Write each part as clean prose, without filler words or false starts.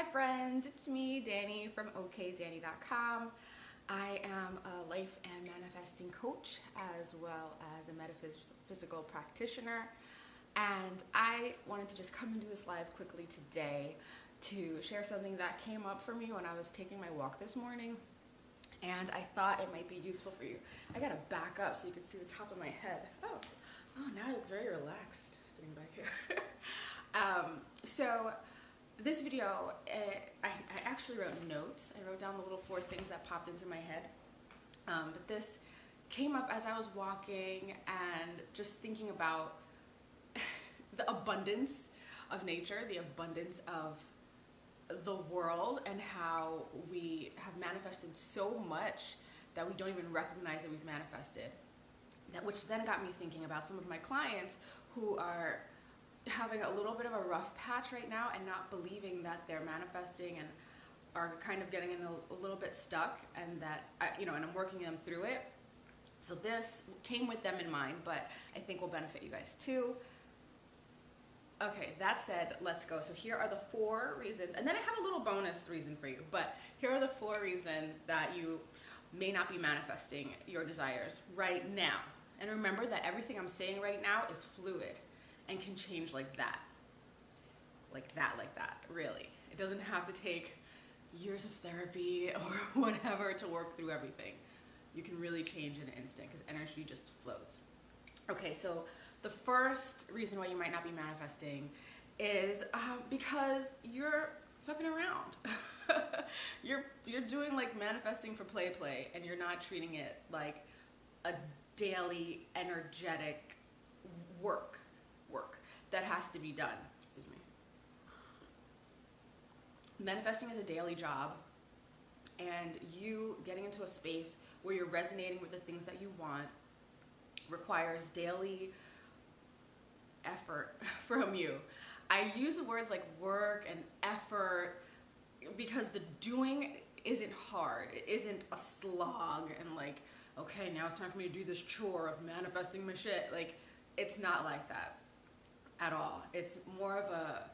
Hi friends, it's me, Danny from okdanny.com. I am a life and manifesting coach as well as a metaphysical practitioner. And I wanted to just come into this live quickly today to share something that came up for me when I was taking my walk this morning. And I thought it might be useful for you. I gotta back up so you can see the top of my head. Oh, now I look very relaxed sitting back here. So this video, I actually wrote notes. I wrote down the little 4 things that popped into my head. But this came up as I was walking and just thinking about the abundance of nature, the abundance of the world, and how we have manifested so much that we don't even recognize that we've manifested. Which then got me thinking about some of my clients who are having a little bit of a rough patch right now and not believing that they're manifesting and are kind of getting in a little bit stuck, and that and I'm working them through it. So this came with them in mind, but I think will benefit you guys too. Okay, that said, let's go. So here are the 4 reasons, and then I have a little bonus reason for you, but here are the 4 reasons that you may not be manifesting your desires right now. And remember that everything I'm saying right now is fluid and can change like that, really. It doesn't have to take years of therapy or whatever to work through everything. You can really change in an instant because energy just flows. Okay, so the first reason why you might not be manifesting is because you're fucking around. You're doing like manifesting for play, and you're not treating it like a daily energetic work that has to be done. Excuse me. Manifesting is a daily job, and you getting into a space where you're resonating with the things that you want requires daily effort from you. I use the words like work and effort because the doing isn't hard. It isn't a slog and like, okay, now it's time for me to do this chore of manifesting my shit. Like, it's not like that at all. It's more of a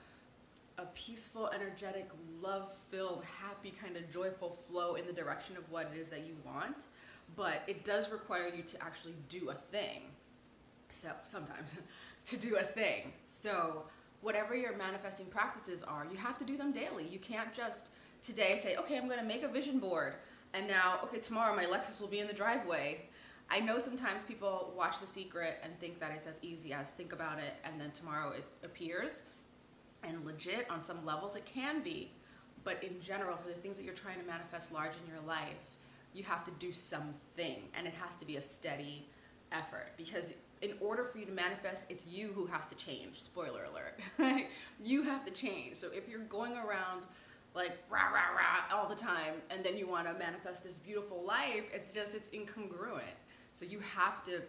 peaceful, energetic, love-filled, happy, kind of joyful flow in the direction of what it is that you want. But it does require you to actually do a thing. So sometimes to do a thing. So whatever your manifesting practices are, you have to do them daily. You can't just today say, okay, I'm going to make a vision board, and now, okay, tomorrow my Lexus will be in the driveway. I know sometimes people watch The Secret and think that it's as easy as think about it and then tomorrow it appears. And legit, on some levels, it can be. But in general, for the things that you're trying to manifest large in your life, you have to do something, and it has to be a steady effort. Because in order for you to manifest, it's you who has to change. Spoiler alert. You have to change. So if you're going around like rah, rah, rah all the time, and then you want to manifest this beautiful life, it's incongruent. So you have to,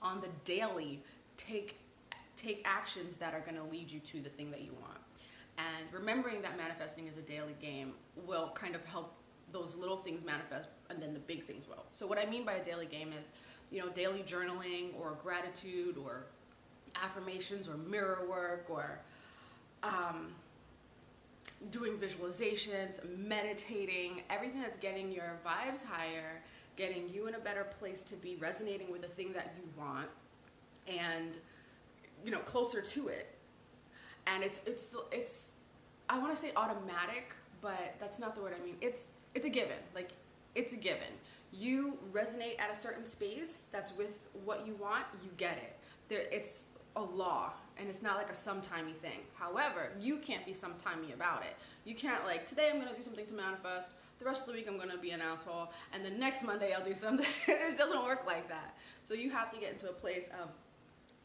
on the daily, take actions that are going to lead you to the thing that you want. And remembering that manifesting is a daily game will kind of help those little things manifest, and then the big things will. So what I mean by a daily game is, daily journaling or gratitude or affirmations or mirror work or doing visualizations, meditating, everything that's getting your vibes higher, getting you in a better place to be resonating with the thing that you want, and closer to it. And it's I want to say automatic, but that's not the word I mean. It's a given. Like, it's a given. You resonate at a certain space that's with what you want, you get it. It's a law, and it's not like a sometimey thing. However, you can't be sometimey about it. You can't like, today I'm going to do something to manifest, the rest of the week I'm going to be an asshole, and the next Monday I'll do something. It doesn't work like that. So you have to get into a place of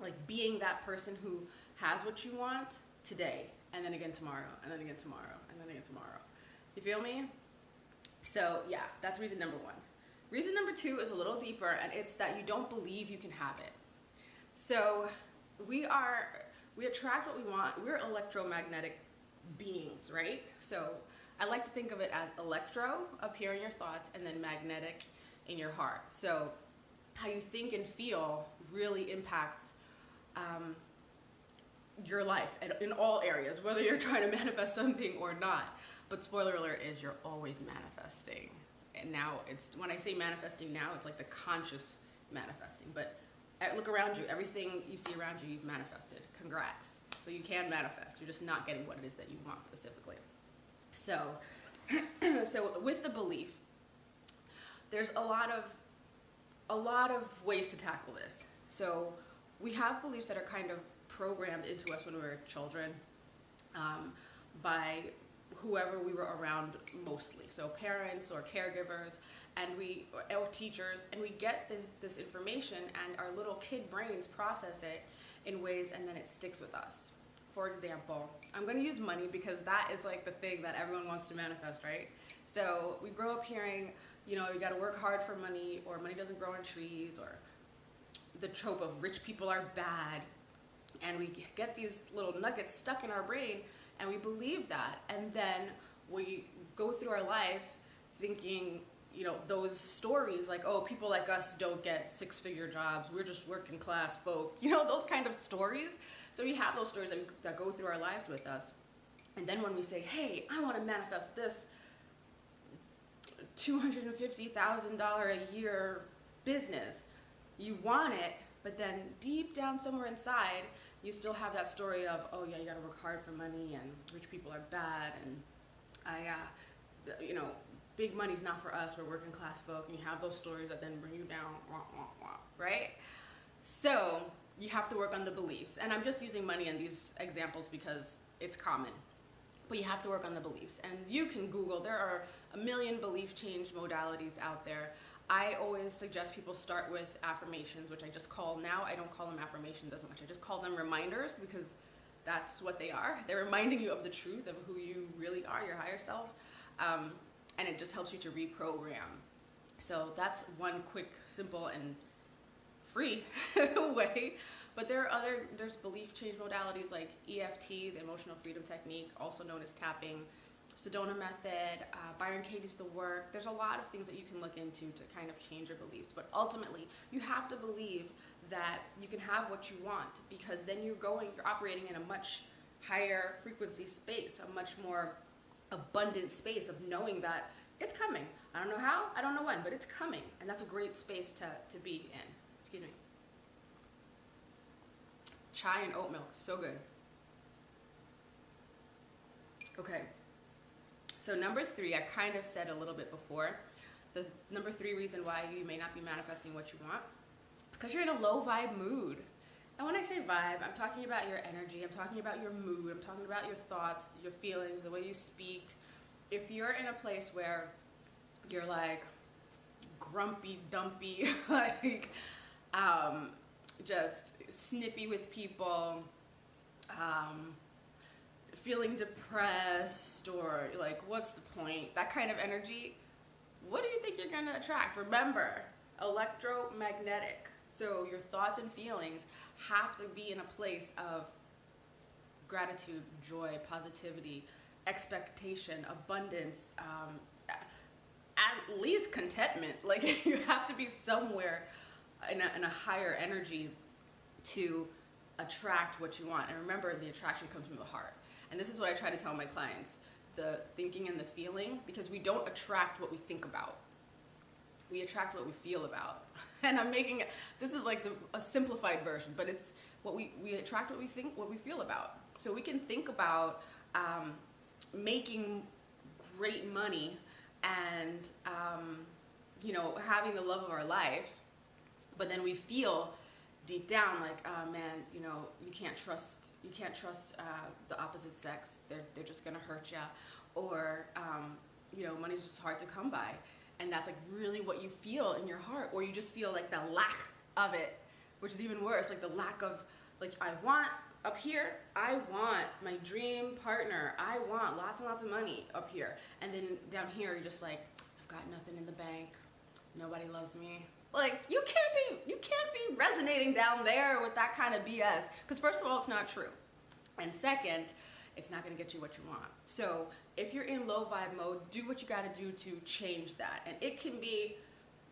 like being that person who has what you want today, and then again tomorrow, and then again tomorrow, and then again tomorrow. You feel me? So yeah, that's reason number 1. Reason number 2 is a little deeper, and it's that you don't believe you can have it. So we attract what we want. We're electromagnetic beings, right? So I like to think of it as electro up here in your thoughts, and then magnetic in your heart. So how you think and feel really impacts your life in all areas, whether you're trying to manifest something or not. But spoiler alert is you're always manifesting. And now when I say manifesting now, it's like the conscious manifesting. But look around you, everything you see around you, you've manifested. Congrats. So you can manifest. You're just not getting what it is that you want specifically. So, so with the belief, there's a lot of ways to tackle this. So we have beliefs that are kind of programmed into us when we were children by whoever we were around mostly. So parents or caregivers or teachers, and we get this information and our little kid brains process it in ways and then it sticks with us. For example, I'm going to use money because that is like the thing that everyone wants to manifest, right? So we grow up hearing, you got to work hard for money, or money doesn't grow on trees, or the trope of rich people are bad. And we get these little nuggets stuck in our brain and we believe that. And then we go through our life thinking, those stories like, oh, people like us don't get six-figure jobs. We're just working class folk. Those kind of stories. So we have those stories that go through our lives with us. And then when we say, hey, I want to manifest this $250,000 a year business, you want it, but then deep down somewhere inside, you still have that story of, oh yeah, you gotta work hard for money, and rich people are bad, and big money's not for us, we're working class folk, and you have those stories that then bring you down, right? So you have to work on the beliefs. And I'm just using money in these examples because it's common. But you have to work on the beliefs. And you can Google, there are a million belief change modalities out there. I always suggest people start with affirmations, which I just call now, I don't call them affirmations as much. I just call them reminders because that's what they are. They're reminding you of the truth of who you really are, your higher self. And it just helps you to reprogram. So that's one quick, simple, and free way. But there's belief change modalities like EFT, the Emotional Freedom Technique, also known as tapping, Sedona Method, Byron Katie's The Work. There's a lot of things that you can look into to kind of change your beliefs. But ultimately, you have to believe that you can have what you want, because then you're operating in a much higher frequency space, a much more abundant space of knowing that it's coming. I don't know how, I don't know when, but it's coming. And that's a great space to be in. Excuse me. Chai and oat milk, so good. Okay. So number 3, I kind of said a little bit before. The number 3 reason why you may not be manifesting what you want is because you're in a low vibe mood. And when I say vibe, I'm talking about your energy, I'm talking about your mood, I'm talking about your thoughts, your feelings, the way you speak. If you're in a place where you're like grumpy, dumpy, like just snippy with people, feeling depressed, or like, what's the point? That kind of energy, what do you think you're gonna attract? Remember, electromagnetic. So your thoughts and feelings have to be in a place of gratitude, joy, positivity, expectation, abundance, at least contentment. Like, you have to be somewhere in a higher energy to attract what you want. And remember, the attraction comes from the heart. And this is what I try to tell my clients, the thinking and the feeling, because we don't attract what we think about. We attract what we feel about. And I'm making, this is like a simplified version, but it's what we attract what we think, what we feel about. So we can think about making great money and, having the love of our life, but then we feel deep down like, oh man, you can't trust the opposite sex. They're just gonna hurt you, or money's just hard to come by, and that's like really what you feel in your heart, or you just feel like the lack of it, which is even worse, like the lack of, like, I want up here, I want my dream partner, I want lots and lots of money up here, and then down here you're just like, I've got nothing in the bank, nobody loves me. Like, you can't be resonating down there with that kind of BS, because first of all, it's not true, and second, it's not going to get you what you want. So if you're in low vibe mode, do what you got to do to change that. And it can be,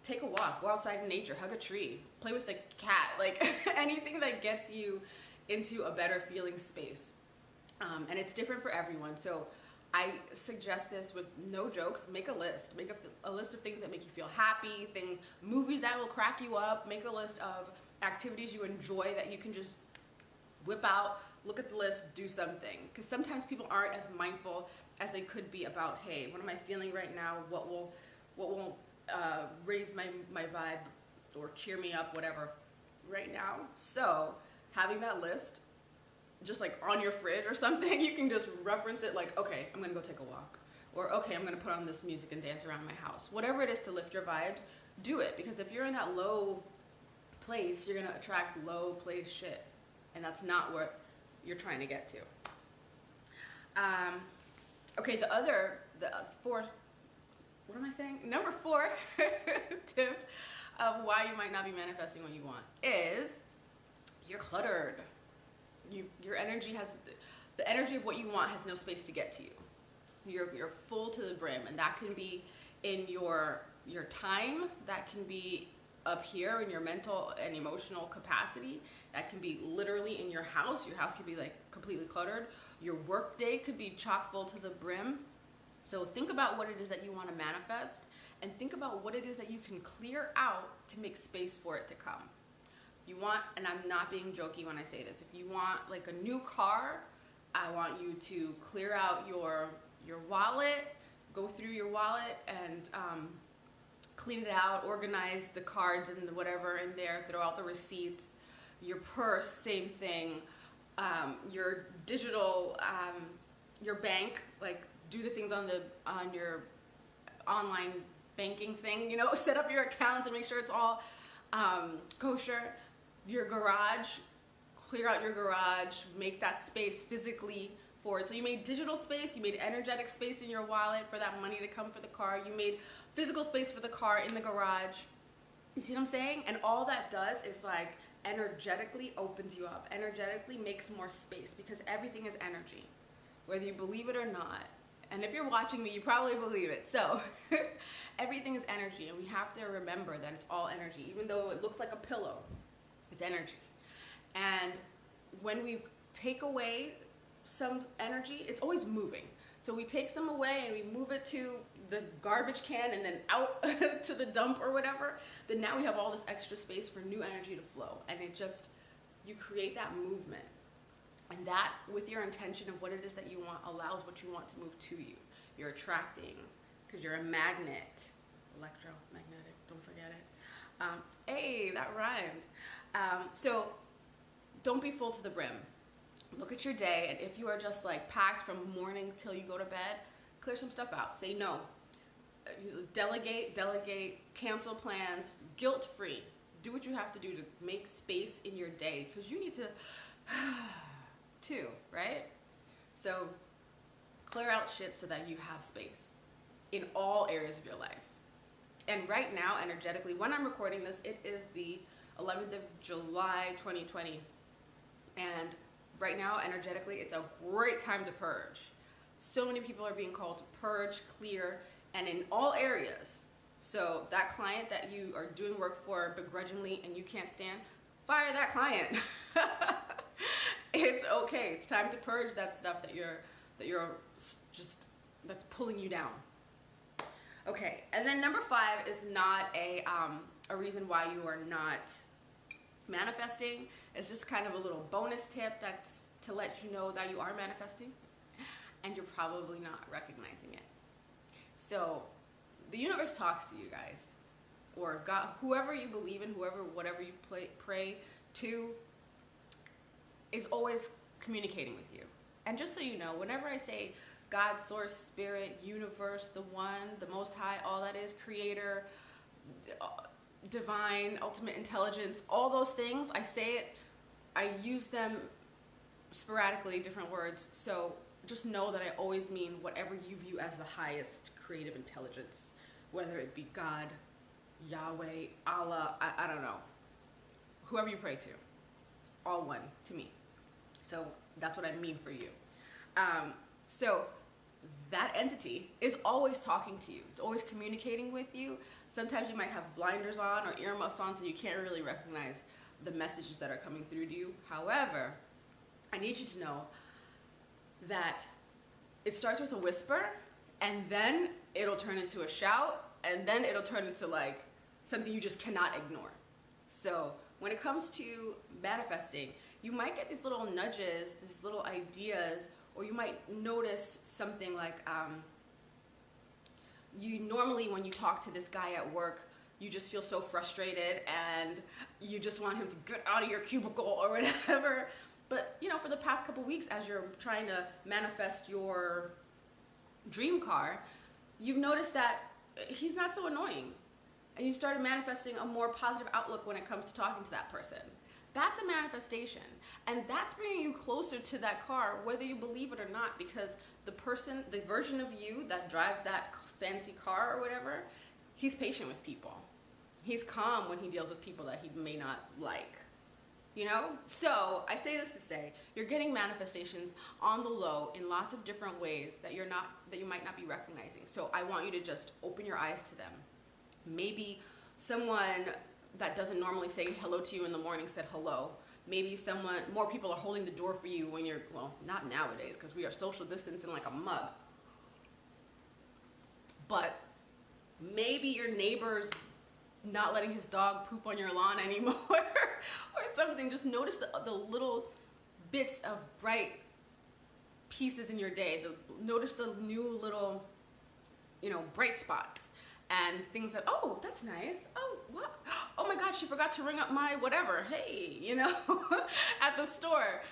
take a walk, go outside in nature, hug a tree, play with a cat, like anything that gets you into a better feeling space. And it's different for everyone. So I suggest this with no jokes. Make a list. Make a list of things that make you feel happy, things, movies that will crack you up. Make a list of activities you enjoy that you can just whip out, look at the list, do something. Because sometimes people aren't as mindful as they could be about, hey, what am I feeling right now? What will raise my vibe or cheer me up, whatever, right now. So having that list just like on your fridge or something, you can just reference it like, okay, I'm gonna go take a walk. Or okay, I'm gonna put on this music and dance around my house. Whatever it is to lift your vibes, do it. Because if you're in that low place, you're gonna attract low place shit. And that's not what you're trying to get to. Okay, the fourth, what am I saying? Number 4 tip of why you might not be manifesting what you want is you're cluttered. Your energy has, the energy of what you want has no space to get to you. You're full to the brim, and that can be in your time, that can be up here in your mental and emotional capacity, that can be literally in your house. Your house could be like completely cluttered. Your work day could be chock full to the brim. So think about what it is that you want to manifest, and think about what it is that you can clear out to make space for it to come. You want, and I'm not being jokey when I say this, if you want like a new car, I want you to clear out your wallet, go through your wallet and clean it out, organize the cards and whatever in there, throw out the receipts. Your purse, same thing. Your digital, your bank, like do the things on your online banking thing, you know, set up your accounts and make sure it's all kosher. Your garage, clear out your garage, make that space physically for it. So you made digital space, you made energetic space in your wallet for that money to come for the car, you made physical space for the car in the garage. You see what I'm saying? And all that does is like energetically opens you up, energetically makes more space, because everything is energy, whether you believe it or not. And if you're watching me, you probably believe it. So everything is energy, and we have to remember that it's all energy. Even though it looks like a pillow, it's energy. And when we take away some energy, it's always moving. So we take some away and we move it to the garbage can and then out to the dump or whatever, then now we have all this extra space for new energy to flow. And it just, you create that movement. And that, with your intention of what it is that you want, allows what you want to move to you. You're attracting, because you're a magnet. Electromagnetic, don't forget it. Hey, that rhymed. So don't be full to the brim. Look at your day, and if you are just like packed from morning till you go to bed, clear some stuff out. Say no. Delegate, cancel plans, guilt-free. Do what you have to do to make space in your day, because you need to too, right? So clear out shit so that you have space in all areas of your life. And right now, energetically, when I'm recording this, it is the 11th of July, 2020. And right now, energetically, it's a great time to purge. So many people are being called to purge, clear, and in all areas. So that client that you are doing work for begrudgingly and you can't stand, fire that client. It's okay. It's time to purge that stuff that you're just, that's pulling you down. Okay, and then number 5 is not a reason why you are not manifesting. It's just kind of a little bonus tip that's to let you know that you are manifesting and you're probably not recognizing it. So the universe talks to you guys, or God, whoever you believe in, whatever you pray to, is always communicating with you. And just so you know, whenever I say God, source, spirit, universe, the one, the most high, all that is, creator, divine, ultimate intelligence, all those things, I say it, I use them sporadically, different words. So just know that I always mean whatever you view as the highest creative intelligence, whether it be God, Yahweh, Allah, I don't know, whoever you pray to. It's all one to me. So that's what I mean for you. So that entity is always talking to you. It's always communicating with you. Sometimes you might have blinders on or earmuffs on, so you can't really recognize the messages that are coming through to you. However, I need you to know that it starts with a whisper, and then it'll turn into a shout, and then it'll turn into like something you just cannot ignore. So when it comes to manifesting, you might get these little nudges, these little ideas, or you might notice something like, you normally, when you talk to this guy at work, you just feel so frustrated and you just want him to get out of your cubicle or whatever. But you know, for the past couple weeks, as you're trying to manifest your dream car, you've noticed that he's not so annoying. And you started manifesting a more positive outlook when it comes to talking to that person. That's a manifestation. And that's bringing you closer to that car, whether you believe it or not, because the person, the version of you that drives that fancy car or whatever, he's patient with people. He's calm when he deals with people that he may not like. You know? So I say this to say, you're getting manifestations on the low in lots of different ways that you might not be recognizing. So I want you to just open your eyes to them. Maybe someone that doesn't normally say hello to you in the morning said hello. Maybe more people are holding the door for you when you're, well, not nowadays because we are social distancing like a mug. But maybe your neighbor's not letting his dog poop on your lawn anymore or something. Just notice the little bits of bright pieces in your day. Notice the new little, bright spots and things that, oh, that's nice. Oh, what? Oh my God, she forgot to ring up my whatever. Hey, at the store.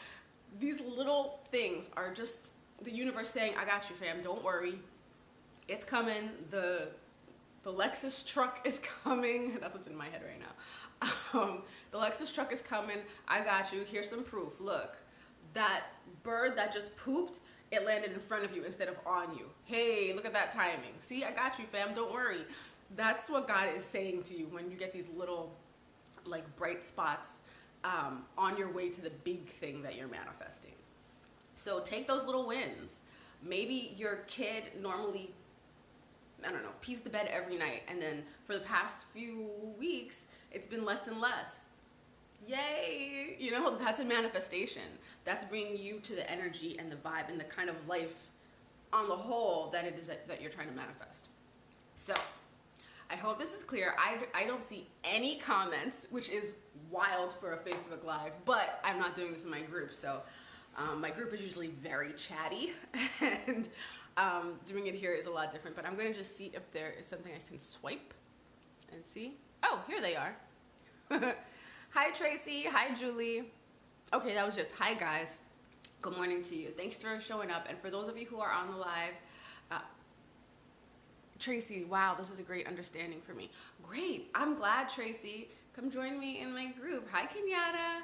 These little things are just the universe saying, I got you, fam. Don't worry. It's coming. The Lexus truck is coming. That's what's in my head right now. The Lexus truck is coming. I got you. Here's some proof. Look, that bird that just pooped, it landed in front of you instead of on you. Hey, look at that timing. See, I got you, fam. Don't worry. That's what God is saying to you when you get these little, like, bright spots on your way to the big thing that you're manifesting. So take those little wins. Maybe your kid normally, pees the bed every night, and then for the past few weeks, it's been less and less. Yay! That's a manifestation. That's bringing you to the energy and the vibe and the kind of life on the whole that it is that you're trying to manifest. So, I hope this is clear. I don't see any comments, which is wild for a Facebook Live, but I'm not doing this in my group, so my group is usually very chatty, and doing it here is a lot different, but I'm going to just see if there is something I can swipe and see. Oh, here they are. Hi, Tracy. Hi, Julie. Okay, that was just, hi, guys. Good morning to you. Thanks for showing up. And for those of you who are on the live, Tracy, wow, this is a great understanding for me. Great. I'm glad, Tracy. Come join me in my group. Hi, Kenyatta.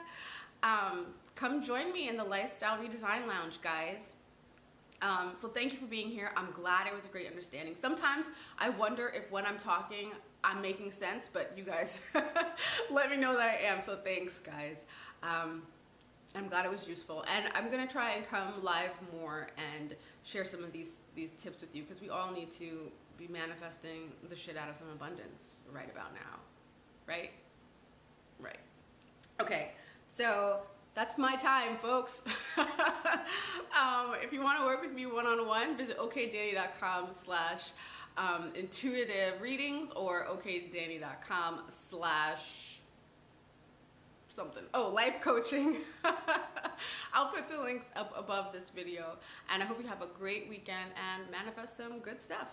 Come join me in the Lifestyle Redesign Lounge, guys. So thank you for being here. I'm glad it was a great understanding. Sometimes I wonder if when I'm talking, I'm making sense, but you guys let me know that I am. So thanks, guys. I'm glad it was useful. And I'm going to try and come live more and share some of these tips with you, because we all need to be manifesting the shit out of some abundance right about now. Right? Right. Okay. So that's my time, folks. If you want to work with me one-on-one, visit okdanny.com/intuitive readings or okdanny.com/something. Oh, life coaching. I'll put the links up above this video, and I hope you have a great weekend and manifest some good stuff.